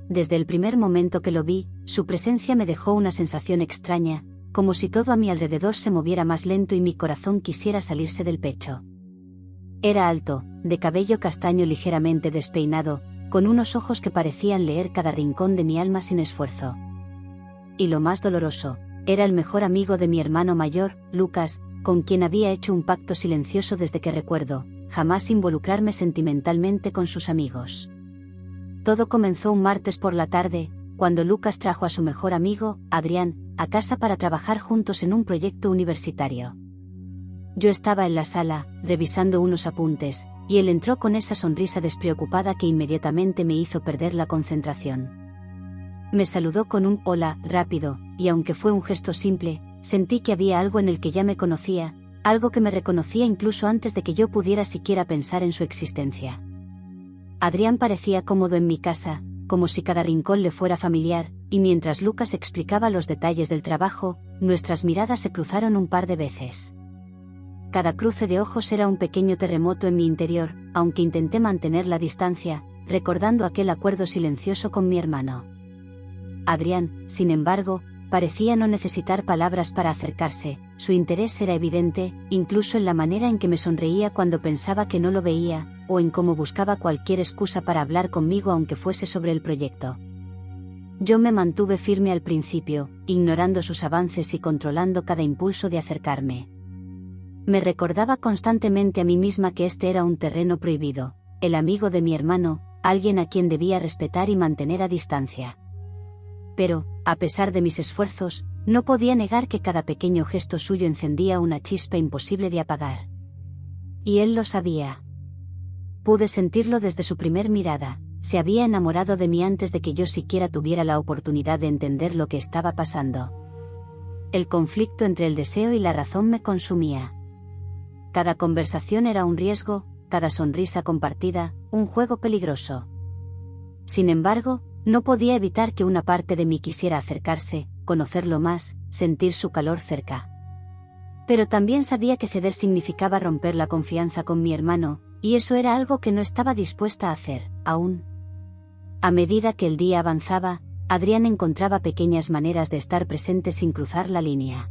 Desde el primer momento que lo vi, su presencia me dejó una sensación extraña, como si todo a mi alrededor se moviera más lento y mi corazón quisiera salirse del pecho. Era alto, de cabello castaño ligeramente despeinado, con unos ojos que parecían leer cada rincón de mi alma sin esfuerzo. Y lo más doloroso, era el mejor amigo de mi hermano mayor, Lucas, con quien había hecho un pacto silencioso desde que recuerdo, jamás involucrarme sentimentalmente con sus amigos. Todo comenzó un martes por la tarde, cuando Lucas trajo a su mejor amigo, Adrián, a casa para trabajar juntos en un proyecto universitario. Yo estaba en la sala, revisando unos apuntes, y él entró con esa sonrisa despreocupada que inmediatamente me hizo perder la concentración. Me saludó con un hola rápido, y aunque fue un gesto simple, sentí que había algo en el que ya me conocía, algo que me reconocía incluso antes de que yo pudiera siquiera pensar en su existencia. Adrián parecía cómodo en mi casa, como si cada rincón le fuera familiar, y mientras Lucas explicaba los detalles del trabajo, nuestras miradas se cruzaron un par de veces. Cada cruce de ojos era un pequeño terremoto en mi interior, aunque intenté mantener la distancia, recordando aquel acuerdo silencioso con mi hermano. Adrián, sin embargo, parecía no necesitar palabras para acercarse, su interés era evidente, incluso en la manera en que me sonreía cuando pensaba que no lo veía, o en cómo buscaba cualquier excusa para hablar conmigo aunque fuese sobre el proyecto. Yo me mantuve firme al principio, ignorando sus avances y controlando cada impulso de acercarme. Me recordaba constantemente a mí misma que este era un terreno prohibido, el amigo de mi hermano, alguien a quien debía respetar y mantener a distancia. Pero, a pesar de mis esfuerzos, no podía negar que cada pequeño gesto suyo encendía una chispa imposible de apagar. Y él lo sabía. Pude sentirlo desde su primer mirada, se había enamorado de mí antes de que yo siquiera tuviera la oportunidad de entender lo que estaba pasando. El conflicto entre el deseo y la razón me consumía. Cada conversación era un riesgo, cada sonrisa compartida, un juego peligroso. Sin embargo, no podía evitar que una parte de mí quisiera acercarse, conocerlo más, sentir su calor cerca. Pero también sabía que ceder significaba romper la confianza con mi hermano, y eso era algo que no estaba dispuesta a hacer, aún. A medida que el día avanzaba, Adrián encontraba pequeñas maneras de estar presente sin cruzar la línea.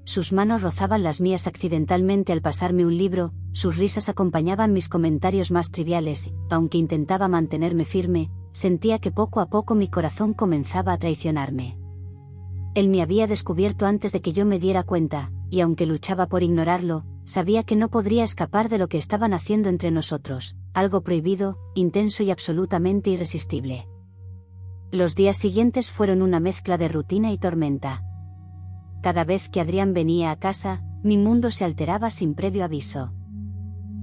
Sus manos rozaban las mías accidentalmente al pasarme un libro, sus risas acompañaban mis comentarios más triviales, aunque intentaba mantenerme firme, sentía que poco a poco mi corazón comenzaba a traicionarme. Él me había descubierto antes de que yo me diera cuenta, y aunque luchaba por ignorarlo, sabía que no podría escapar de lo que estaban haciendo entre nosotros, algo prohibido, intenso y absolutamente irresistible. Los días siguientes fueron una mezcla de rutina y tormenta. Cada vez que Adrián venía a casa, mi mundo se alteraba sin previo aviso.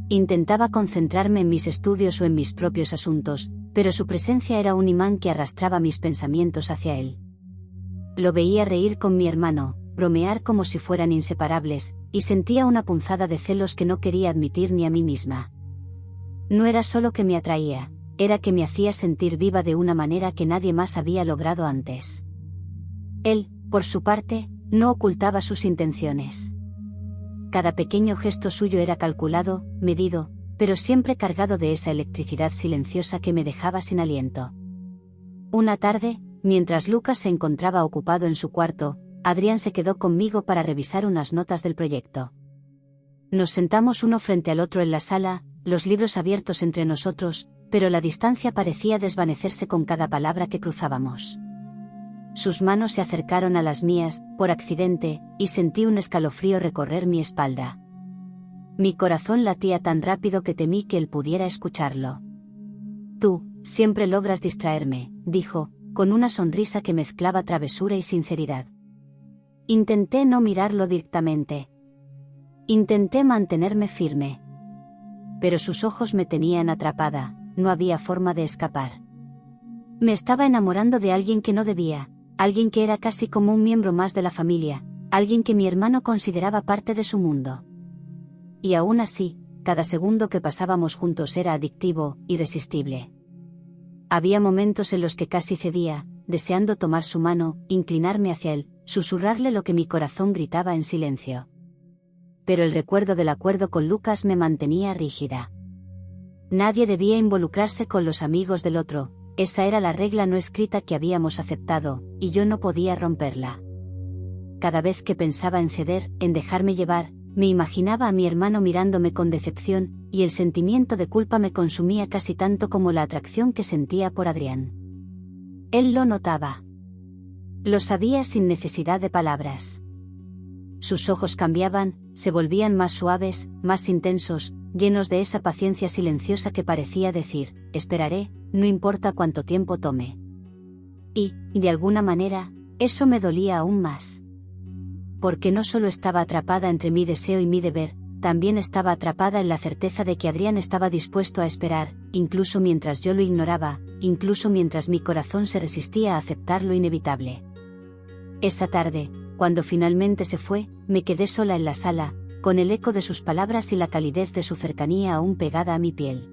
Intentaba concentrarme en mis estudios o en mis propios asuntos, pero su presencia era un imán que arrastraba mis pensamientos hacia él. Lo veía reír con mi hermano, bromear como si fueran inseparables, y sentía una punzada de celos que no quería admitir ni a mí misma. No era solo que me atraía, era que me hacía sentir viva de una manera que nadie más había logrado antes. Él, por su parte, no ocultaba sus intenciones. Cada pequeño gesto suyo era calculado, medido, pero siempre cargado de esa electricidad silenciosa que me dejaba sin aliento. Una tarde, mientras Lucas se encontraba ocupado en su cuarto, Adrián se quedó conmigo para revisar unas notas del proyecto. Nos sentamos uno frente al otro en la sala, los libros abiertos entre nosotros, pero la distancia parecía desvanecerse con cada palabra que cruzábamos. Sus manos se acercaron a las mías, por accidente, y sentí un escalofrío recorrer mi espalda. Mi corazón latía tan rápido que temí que él pudiera escucharlo. Tú, siempre logras distraerme, dijo, con una sonrisa que mezclaba travesura y sinceridad. Intenté no mirarlo directamente. Intenté mantenerme firme. Pero sus ojos me tenían atrapada, no había forma de escapar. Me estaba enamorando de alguien que no debía, alguien que era casi como un miembro más de la familia, alguien que mi hermano consideraba parte de su mundo. Y aún así, cada segundo que pasábamos juntos era adictivo, irresistible. Había momentos en los que casi cedía, deseando tomar su mano, inclinarme hacia él, susurrarle lo que mi corazón gritaba en silencio. Pero el recuerdo del acuerdo con Lucas me mantenía rígida. Nadie debía involucrarse con los amigos del otro, Esa era la regla no escrita que habíamos aceptado, y yo no podía romperla. Cada vez que pensaba en ceder, en dejarme llevar, me imaginaba a mi hermano mirándome con decepción, y el sentimiento de culpa me consumía casi tanto como la atracción que sentía por Adrián. Él lo notaba. Lo sabía sin necesidad de palabras. Sus ojos cambiaban, se volvían más suaves, más intensos, llenos de esa paciencia silenciosa que parecía decir, esperaré, no importa cuánto tiempo tome. Y, de alguna manera, eso me dolía aún más. Porque no solo estaba atrapada entre mi deseo y mi deber, también estaba atrapada en la certeza de que Adrián estaba dispuesto a esperar, incluso mientras yo lo ignoraba, incluso mientras mi corazón se resistía a aceptar lo inevitable. Esa tarde, cuando finalmente se fue, me quedé sola en la sala, con el eco de sus palabras y la calidez de su cercanía aún pegada a mi piel.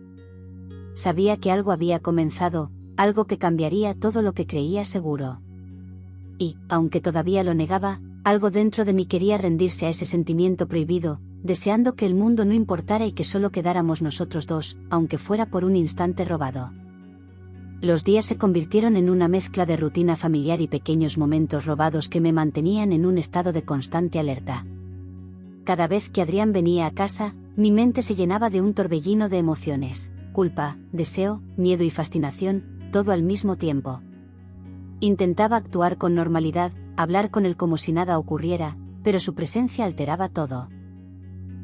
Sabía que algo había comenzado, algo que cambiaría todo lo que creía seguro. Y, aunque todavía lo negaba, algo dentro de mí quería rendirse a ese sentimiento prohibido, deseando que el mundo no importara y que solo quedáramos nosotros dos, aunque fuera por un instante robado. Los días se convirtieron en una mezcla de rutina familiar y pequeños momentos robados que me mantenían en un estado de constante alerta. Cada vez que Adrián venía a casa, mi mente se llenaba de un torbellino de emociones, culpa, deseo, miedo y fascinación, todo al mismo tiempo. Intentaba actuar con normalidad, hablar con él como si nada ocurriera, pero su presencia alteraba todo.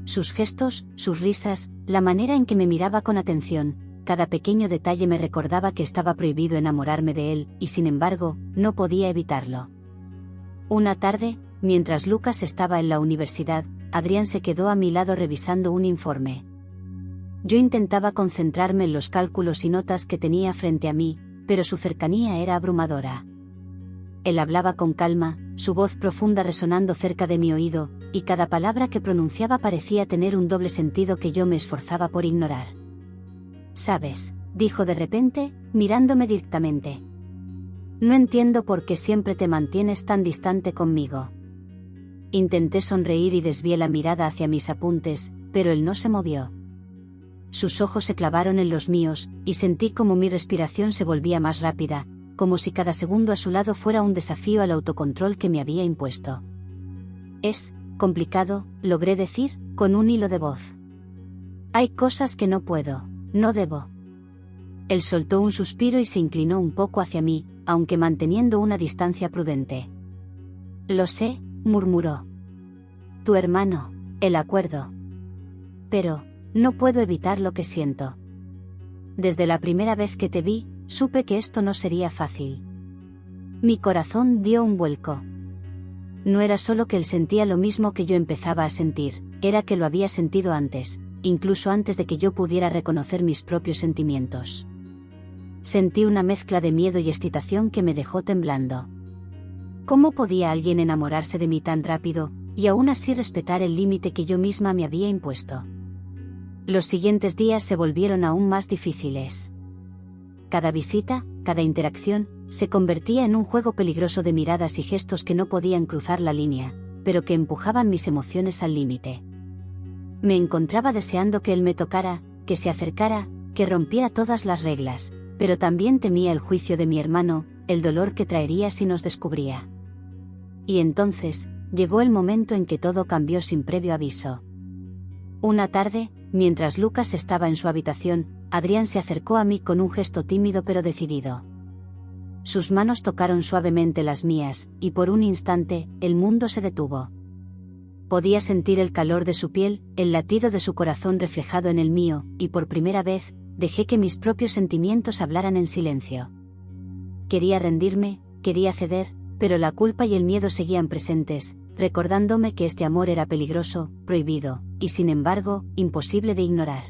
Sus gestos, sus risas, la manera en que me miraba con atención, cada pequeño detalle me recordaba que estaba prohibido enamorarme de él, y sin embargo, no podía evitarlo. Una tarde, mientras Lucas estaba en la universidad, Adrián se quedó a mi lado revisando un informe. Yo intentaba concentrarme en los cálculos y notas que tenía frente a mí, pero su cercanía era abrumadora. Él hablaba con calma, su voz profunda resonando cerca de mi oído, y cada palabra que pronunciaba parecía tener un doble sentido que yo me esforzaba por ignorar. «¿Sabes?», dijo de repente, mirándome directamente. «No entiendo por qué siempre te mantienes tan distante conmigo». Intenté sonreír y desvié la mirada hacia mis apuntes, pero él no se movió. Sus ojos se clavaron en los míos, y sentí como mi respiración se volvía más rápida, como si cada segundo a su lado fuera un desafío al autocontrol que me había impuesto. «Es complicado», logré decir, con un hilo de voz. «Hay cosas que no puedo, no debo». Él soltó un suspiro y se inclinó un poco hacia mí, aunque manteniendo una distancia prudente. «Lo sé», murmuró. «Tu hermano, el acuerdo. Pero, no puedo evitar lo que siento. Desde la primera vez que te vi, supe que esto no sería fácil». Mi corazón dio un vuelco. No era solo que él sentía lo mismo que yo empezaba a sentir, era que lo había sentido antes, incluso antes de que yo pudiera reconocer mis propios sentimientos. Sentí una mezcla de miedo y excitación que me dejó temblando. ¿Cómo podía alguien enamorarse de mí tan rápido, y aún así respetar el límite que yo misma me había impuesto? Los siguientes días se volvieron aún más difíciles. Cada visita, cada interacción, se convertía en un juego peligroso de miradas y gestos que no podían cruzar la línea, pero que empujaban mis emociones al límite. Me encontraba deseando que él me tocara, que se acercara, que rompiera todas las reglas, pero también temía el juicio de mi hermano, el dolor que traería si nos descubría. Y entonces, llegó el momento en que todo cambió sin previo aviso. Una tarde, mientras Lucas estaba en su habitación, Adrián se acercó a mí con un gesto tímido pero decidido. Sus manos tocaron suavemente las mías, y por un instante, el mundo se detuvo. Podía sentir el calor de su piel, el latido de su corazón reflejado en el mío, y por primera vez, dejé que mis propios sentimientos hablaran en silencio. Quería rendirme, quería ceder, pero la culpa y el miedo seguían presentes, recordándome que este amor era peligroso, prohibido, y sin embargo, imposible de ignorar.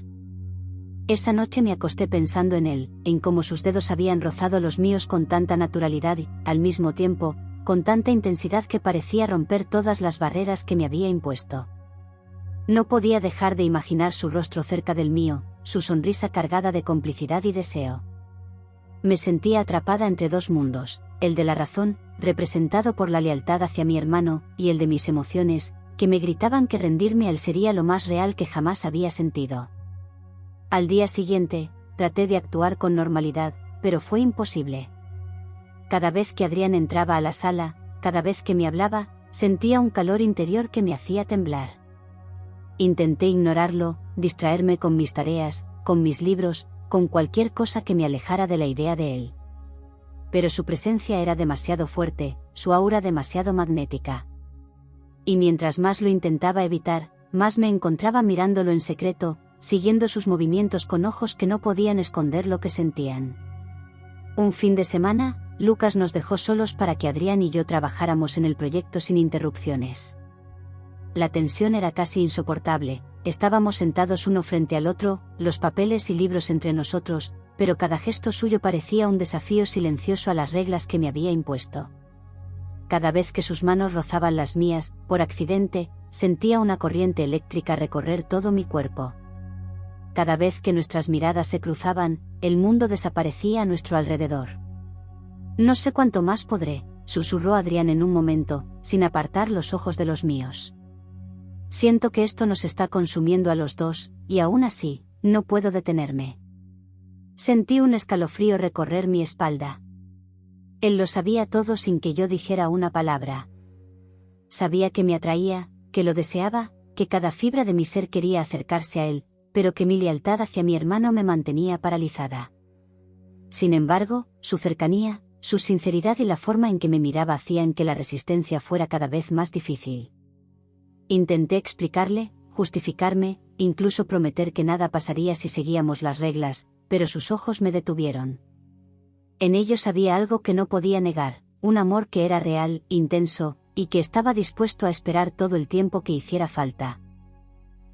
Esa noche me acosté pensando en él, en cómo sus dedos habían rozado los míos con tanta naturalidad y, al mismo tiempo, con tanta intensidad que parecía romper todas las barreras que me había impuesto. No podía dejar de imaginar su rostro cerca del mío, su sonrisa cargada de complicidad y deseo. Me sentía atrapada entre dos mundos, el de la razón, representado por la lealtad hacia mi hermano, y el de mis emociones, que me gritaban que rendirme a él sería lo más real que jamás había sentido. Al día siguiente, traté de actuar con normalidad, pero fue imposible. Cada vez que Adrián entraba a la sala, cada vez que me hablaba, sentía un calor interior que me hacía temblar. Intenté ignorarlo, distraerme con mis tareas, con mis libros, con cualquier cosa que me alejara de la idea de él. Pero su presencia era demasiado fuerte, su aura demasiado magnética. Y mientras más lo intentaba evitar, más me encontraba mirándolo en secreto, siguiendo sus movimientos con ojos que no podían esconder lo que sentían. Un fin de semana, Lucas nos dejó solos para que Adrián y yo trabajáramos en el proyecto sin interrupciones. La tensión era casi insoportable, estábamos sentados uno frente al otro, los papeles y libros entre nosotros, pero cada gesto suyo parecía un desafío silencioso a las reglas que me había impuesto. Cada vez que sus manos rozaban las mías, por accidente, sentía una corriente eléctrica recorrer todo mi cuerpo. Cada vez que nuestras miradas se cruzaban, el mundo desaparecía a nuestro alrededor. No sé cuánto más podré, susurró Adrián en un momento, sin apartar los ojos de los míos. Siento que esto nos está consumiendo a los dos, y aún así, no puedo detenerme. Sentí un escalofrío recorrer mi espalda. Él lo sabía todo sin que yo dijera una palabra. Sabía que me atraía, que lo deseaba, que cada fibra de mi ser quería acercarse a él, pero que mi lealtad hacia mi hermano me mantenía paralizada. Sin embargo, su cercanía, su sinceridad y la forma en que me miraba hacían que la resistencia fuera cada vez más difícil. Intenté explicarle, justificarme, incluso prometer que nada pasaría si seguíamos las reglas, pero sus ojos me detuvieron. En ellos había algo que no podía negar, un amor que era real, intenso, y que estaba dispuesto a esperar todo el tiempo que hiciera falta.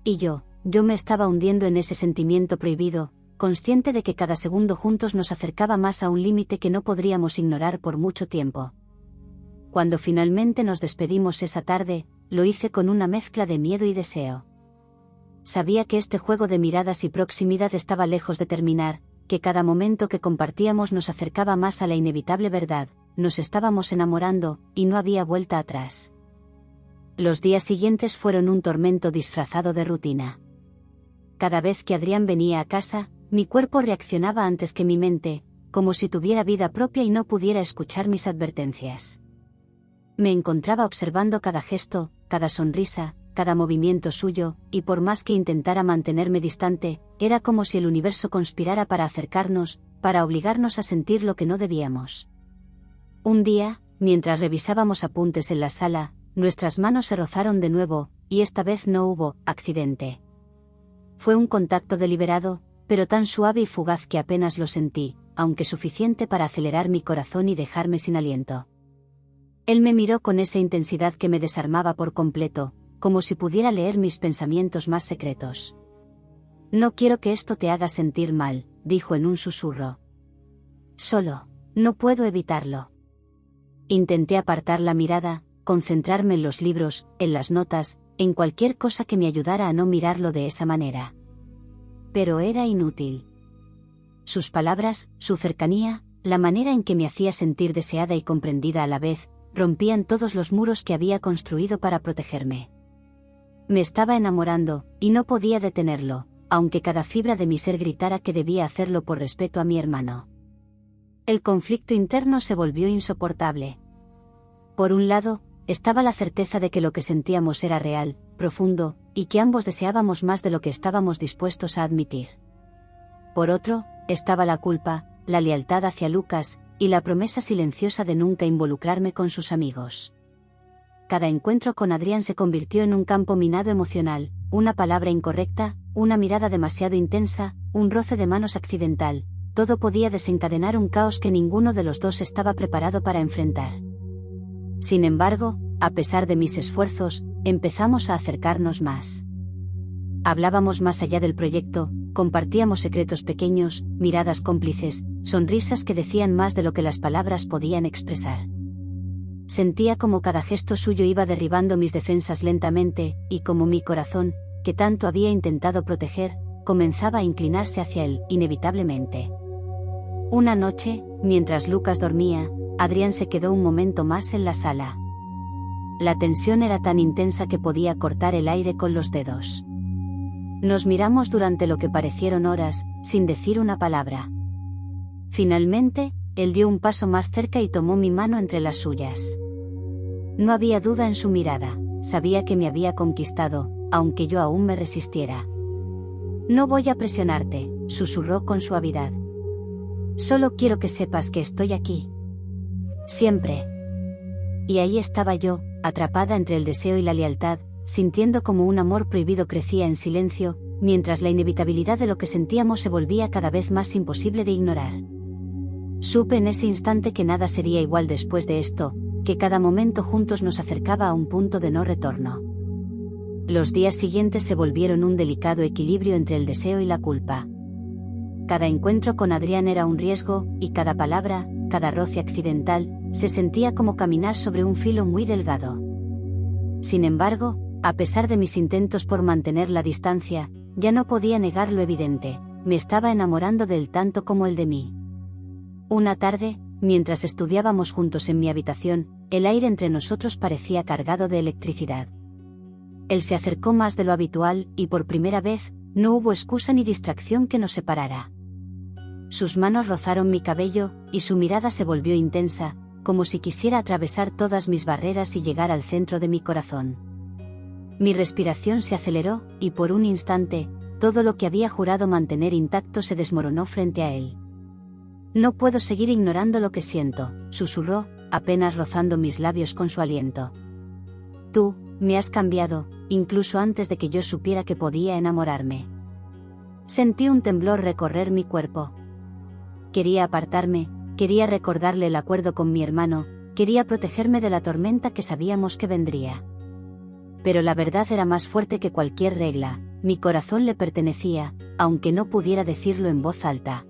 Y yo me estaba hundiendo en ese sentimiento prohibido, consciente de que cada segundo juntos nos acercaba más a un límite que no podríamos ignorar por mucho tiempo. Cuando finalmente nos despedimos esa tarde, lo hice con una mezcla de miedo y deseo. Sabía que este juego de miradas y proximidad estaba lejos de terminar, que cada momento que compartíamos nos acercaba más a la inevitable verdad, nos estábamos enamorando, y no había vuelta atrás. Los días siguientes fueron un tormento disfrazado de rutina. Cada vez que Adrián venía a casa, mi cuerpo reaccionaba antes que mi mente, como si tuviera vida propia y no pudiera escuchar mis advertencias. Me encontraba observando cada gesto, cada sonrisa, cada movimiento suyo, y por más que intentara mantenerme distante, era como si el universo conspirara para acercarnos, para obligarnos a sentir lo que no debíamos. Un día, mientras revisábamos apuntes en la sala, nuestras manos se rozaron de nuevo, y esta vez no hubo accidente. Fue un contacto deliberado, pero tan suave y fugaz que apenas lo sentí, aunque suficiente para acelerar mi corazón y dejarme sin aliento. Él me miró con esa intensidad que me desarmaba por completo, como si pudiera leer mis pensamientos más secretos. «No quiero que esto te haga sentir mal», dijo en un susurro. «Solo, no puedo evitarlo». Intenté apartar la mirada, concentrarme en los libros, en las notas, en cualquier cosa que me ayudara a no mirarlo de esa manera. Pero era inútil. Sus palabras, su cercanía, la manera en que me hacía sentir deseada y comprendida a la vez, rompían todos los muros que había construido para protegerme. Me estaba enamorando, y no podía detenerlo, aunque cada fibra de mi ser gritara que debía hacerlo por respeto a mi hermano. El conflicto interno se volvió insoportable. Por un lado, estaba la certeza de que lo que sentíamos era real, profundo, y que ambos deseábamos más de lo que estábamos dispuestos a admitir. Por otro, estaba la culpa, la lealtad hacia Lucas, y la promesa silenciosa de nunca involucrarme con sus amigos. Cada encuentro con Adrián se convirtió en un campo minado emocional, una palabra incorrecta, una mirada demasiado intensa, un roce de manos accidental, todo podía desencadenar un caos que ninguno de los dos estaba preparado para enfrentar. Sin embargo, a pesar de mis esfuerzos, empezamos a acercarnos más. Hablábamos más allá del proyecto, compartíamos secretos pequeños, miradas cómplices, sonrisas que decían más de lo que las palabras podían expresar. Sentía como cada gesto suyo iba derribando mis defensas lentamente, y como mi corazón, que tanto había intentado proteger, comenzaba a inclinarse hacia él, inevitablemente. Una noche, mientras Lucas dormía, Adrián se quedó un momento más en la sala. La tensión era tan intensa que podía cortar el aire con los dedos. Nos miramos durante lo que parecieron horas, sin decir una palabra. Finalmente, él dio un paso más cerca y tomó mi mano entre las suyas. No había duda en su mirada, sabía que me había conquistado, aunque yo aún me resistiera. No voy a presionarte, susurró con suavidad. Solo quiero que sepas que estoy aquí. Siempre. Y ahí estaba yo, atrapada entre el deseo y la lealtad, sintiendo como un amor prohibido crecía en silencio, mientras la inevitabilidad de lo que sentíamos se volvía cada vez más imposible de ignorar. Supe en ese instante que nada sería igual después de esto, que cada momento juntos nos acercaba a un punto de no retorno. Los días siguientes se volvieron un delicado equilibrio entre el deseo y la culpa. Cada encuentro con Adrián era un riesgo, y cada palabra, cada roce accidental, se sentía como caminar sobre un filo muy delgado. Sin embargo, a pesar de mis intentos por mantener la distancia, ya no podía negar lo evidente, me estaba enamorando de él tanto como él de mí. Una tarde, mientras estudiábamos juntos en mi habitación, el aire entre nosotros parecía cargado de electricidad. Él se acercó más de lo habitual, y por primera vez, no hubo excusa ni distracción que nos separara. Sus manos rozaron mi cabello, y su mirada se volvió intensa, como si quisiera atravesar todas mis barreras y llegar al centro de mi corazón. Mi respiración se aceleró, y por un instante, todo lo que había jurado mantener intacto se desmoronó frente a él. No puedo seguir ignorando lo que siento, susurró, apenas rozando mis labios con su aliento. Tú, me has cambiado, incluso antes de que yo supiera que podía enamorarme. Sentí un temblor recorrer mi cuerpo. Quería apartarme, quería recordarle el acuerdo con mi hermano, quería protegerme de la tormenta que sabíamos que vendría. Pero la verdad era más fuerte que cualquier regla, mi corazón le pertenecía, aunque no pudiera decirlo en voz alta.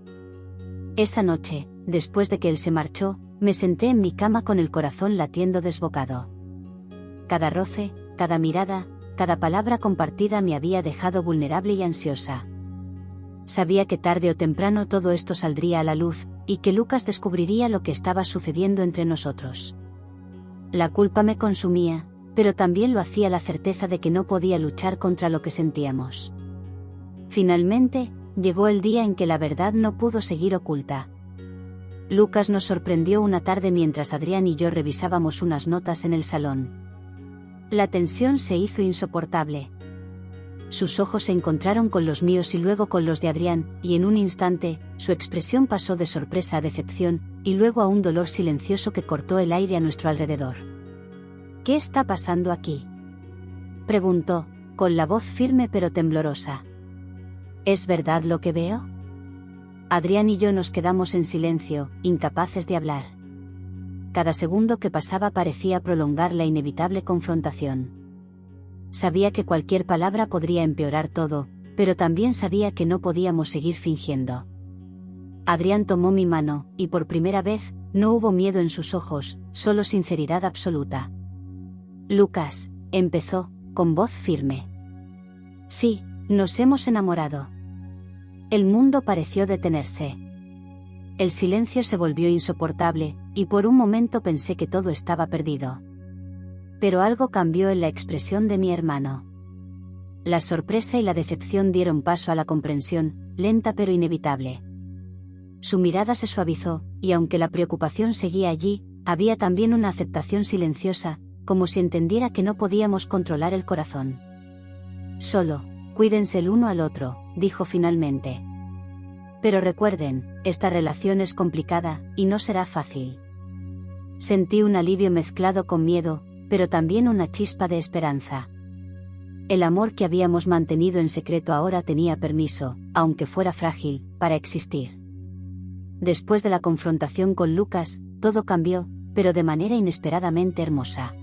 Esa noche, después de que él se marchó, me senté en mi cama con el corazón latiendo desbocado. Cada roce, cada mirada, cada palabra compartida me había dejado vulnerable y ansiosa. Sabía que tarde o temprano todo esto saldría a la luz, y que Lucas descubriría lo que estaba sucediendo entre nosotros. La culpa me consumía, pero también lo hacía la certeza de que no podía luchar contra lo que sentíamos. Finalmente, llegó el día en que la verdad no pudo seguir oculta. Lucas nos sorprendió una tarde mientras Adrián y yo revisábamos unas notas en el salón. La tensión se hizo insoportable. Sus ojos se encontraron con los míos y luego con los de Adrián, y en un instante, su expresión pasó de sorpresa a decepción, y luego a un dolor silencioso que cortó el aire a nuestro alrededor. ¿Qué está pasando aquí?, preguntó, con la voz firme pero temblorosa. ¿Es verdad lo que veo? Adrián y yo nos quedamos en silencio, incapaces de hablar. Cada segundo que pasaba parecía prolongar la inevitable confrontación. Sabía que cualquier palabra podría empeorar todo, pero también sabía que no podíamos seguir fingiendo. Adrián tomó mi mano, y por primera vez, no hubo miedo en sus ojos, solo sinceridad absoluta. Lucas, empezó, con voz firme. Sí, nos hemos enamorado. El mundo pareció detenerse. El silencio se volvió insoportable, y por un momento pensé que todo estaba perdido. Pero algo cambió en la expresión de mi hermano. La sorpresa y la decepción dieron paso a la comprensión, lenta pero inevitable. Su mirada se suavizó, y aunque la preocupación seguía allí, había también una aceptación silenciosa, como si entendiera que no podíamos controlar el corazón. Solo, cuídense el uno al otro, dijo finalmente. Pero recuerden, esta relación es complicada, y no será fácil. Sentí un alivio mezclado con miedo, pero también una chispa de esperanza. El amor que habíamos mantenido en secreto ahora tenía permiso, aunque fuera frágil, para existir. Después de la confrontación con Lucas, todo cambió, pero de manera inesperadamente hermosa.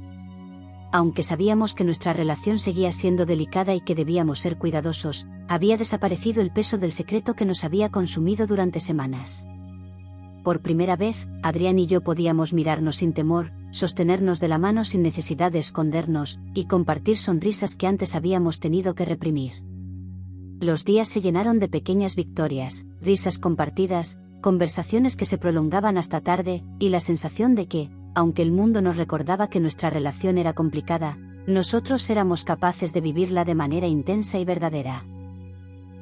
Aunque sabíamos que nuestra relación seguía siendo delicada y que debíamos ser cuidadosos, había desaparecido el peso del secreto que nos había consumido durante semanas. Por primera vez, Adrián y yo podíamos mirarnos sin temor, sostenernos de la mano sin necesidad de escondernos, y compartir sonrisas que antes habíamos tenido que reprimir. Los días se llenaron de pequeñas victorias, risas compartidas, conversaciones que se prolongaban hasta tarde, y la sensación de que, aunque el mundo nos recordaba que nuestra relación era complicada, nosotros éramos capaces de vivirla de manera intensa y verdadera.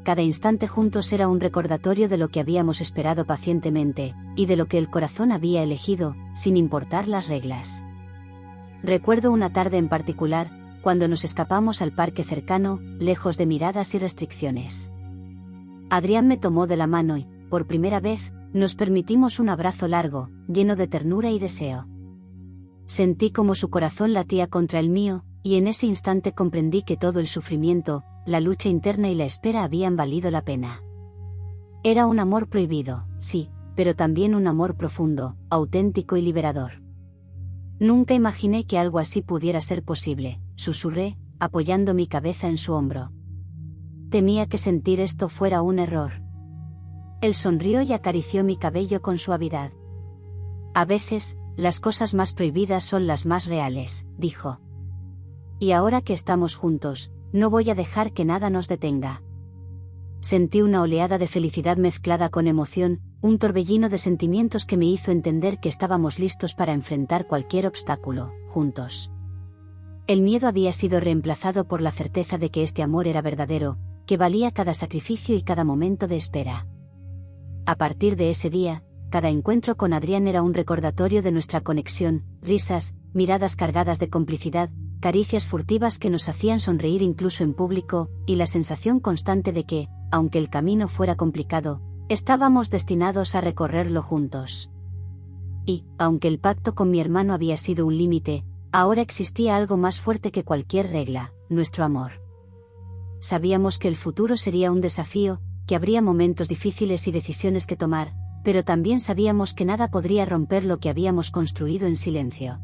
cada instante juntos era un recordatorio de lo que habíamos esperado pacientemente, y de lo que el corazón había elegido, sin importar las reglas. Recuerdo una tarde en particular, cuando nos escapamos al parque cercano, lejos de miradas y restricciones. Adrián me tomó de la mano y, por primera vez, nos permitimos un abrazo largo, lleno de ternura y deseo. Sentí como su corazón latía contra el mío, y en ese instante comprendí que todo el sufrimiento, la lucha interna y la espera habían valido la pena. Era un amor prohibido, sí, pero también un amor profundo, auténtico y liberador. Nunca imaginé que algo así pudiera ser posible, susurré, apoyando mi cabeza en su hombro. Temía que sentir esto fuera un error. Él sonrió y acarició mi cabello con suavidad. A veces, las cosas más prohibidas son las más reales, dijo. Y ahora que estamos juntos, no voy a dejar que nada nos detenga. Sentí una oleada de felicidad mezclada con emoción, un torbellino de sentimientos que me hizo entender que estábamos listos para enfrentar cualquier obstáculo, juntos. El miedo había sido reemplazado por la certeza de que este amor era verdadero, que valía cada sacrificio y cada momento de espera. A partir de ese día, cada encuentro con Adrián era un recordatorio de nuestra conexión, risas, miradas cargadas de complicidad, caricias furtivas que nos hacían sonreír incluso en público, y la sensación constante de que, aunque el camino fuera complicado, estábamos destinados a recorrerlo juntos. Y, aunque el pacto con mi hermano había sido un límite, ahora existía algo más fuerte que cualquier regla, nuestro amor. Sabíamos que el futuro sería un desafío, que habría momentos difíciles y decisiones que tomar, pero también sabíamos que nada podría romper lo que habíamos construido en silencio.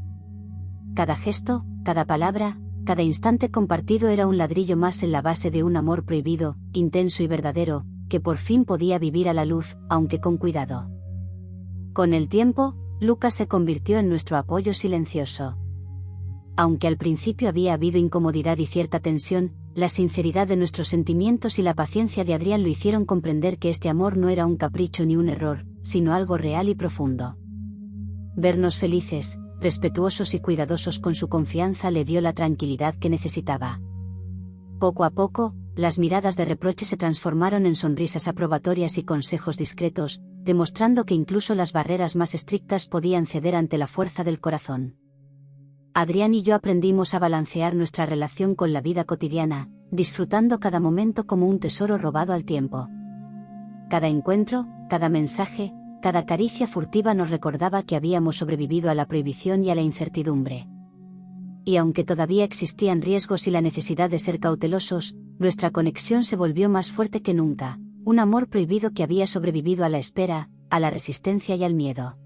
Cada gesto, cada palabra, cada instante compartido era un ladrillo más en la base de un amor prohibido, intenso y verdadero, que por fin podía vivir a la luz, aunque con cuidado. Con el tiempo, Lucas se convirtió en nuestro apoyo silencioso. Aunque al principio había habido incomodidad y cierta tensión, la sinceridad de nuestros sentimientos y la paciencia de Adrián lo hicieron comprender que este amor no era un capricho ni un error, sino algo real y profundo. Vernos felices, respetuosos y cuidadosos con su confianza le dio la tranquilidad que necesitaba. Poco a poco, las miradas de reproche se transformaron en sonrisas aprobatorias y consejos discretos, demostrando que incluso las barreras más estrictas podían ceder ante la fuerza del corazón. Adrián y yo aprendimos a balancear nuestra relación con la vida cotidiana, disfrutando cada momento como un tesoro robado al tiempo. Cada encuentro, cada mensaje, cada caricia furtiva nos recordaba que habíamos sobrevivido a la prohibición y a la incertidumbre. Y aunque todavía existían riesgos y la necesidad de ser cautelosos, nuestra conexión se volvió más fuerte que nunca, un amor prohibido que había sobrevivido a la espera, a la resistencia y al miedo.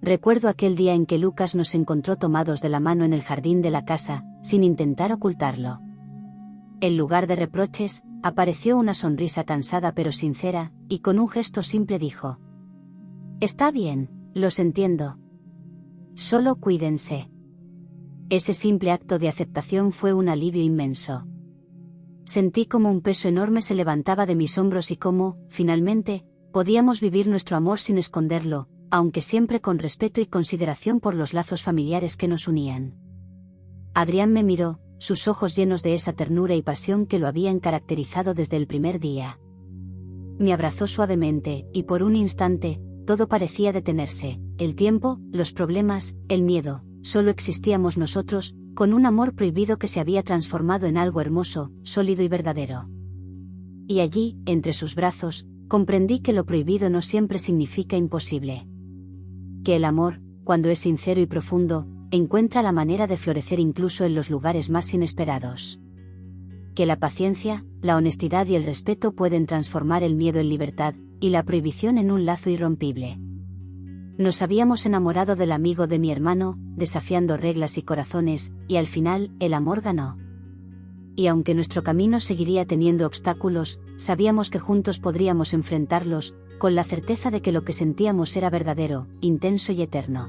Recuerdo aquel día en que Lucas nos encontró tomados de la mano en el jardín de la casa, sin intentar ocultarlo. En lugar de reproches, apareció una sonrisa cansada pero sincera, y con un gesto simple dijo: «Está bien, los entiendo. Solo cuídense». Ese simple acto de aceptación fue un alivio inmenso. Sentí como un peso enorme se levantaba de mis hombros y cómo, finalmente, podíamos vivir nuestro amor sin esconderlo, aunque siempre con respeto y consideración por los lazos familiares que nos unían. Adrián me miró, sus ojos llenos de esa ternura y pasión que lo habían caracterizado desde el primer día. Me abrazó suavemente, y por un instante, todo parecía detenerse, el tiempo, los problemas, el miedo, solo existíamos nosotros, con un amor prohibido que se había transformado en algo hermoso, sólido y verdadero. Y allí, entre sus brazos, comprendí que lo prohibido no siempre significa imposible. Que el amor, cuando es sincero y profundo, encuentra la manera de florecer incluso en los lugares más inesperados. Que la paciencia, la honestidad y el respeto pueden transformar el miedo en libertad, y la prohibición en un lazo irrompible. Nos habíamos enamorado del amigo de mi hermano, desafiando reglas y corazones, y al final, el amor ganó. Y aunque nuestro camino seguiría teniendo obstáculos, sabíamos que juntos podríamos enfrentarlos, con la certeza de que lo que sentíamos era verdadero, intenso y eterno.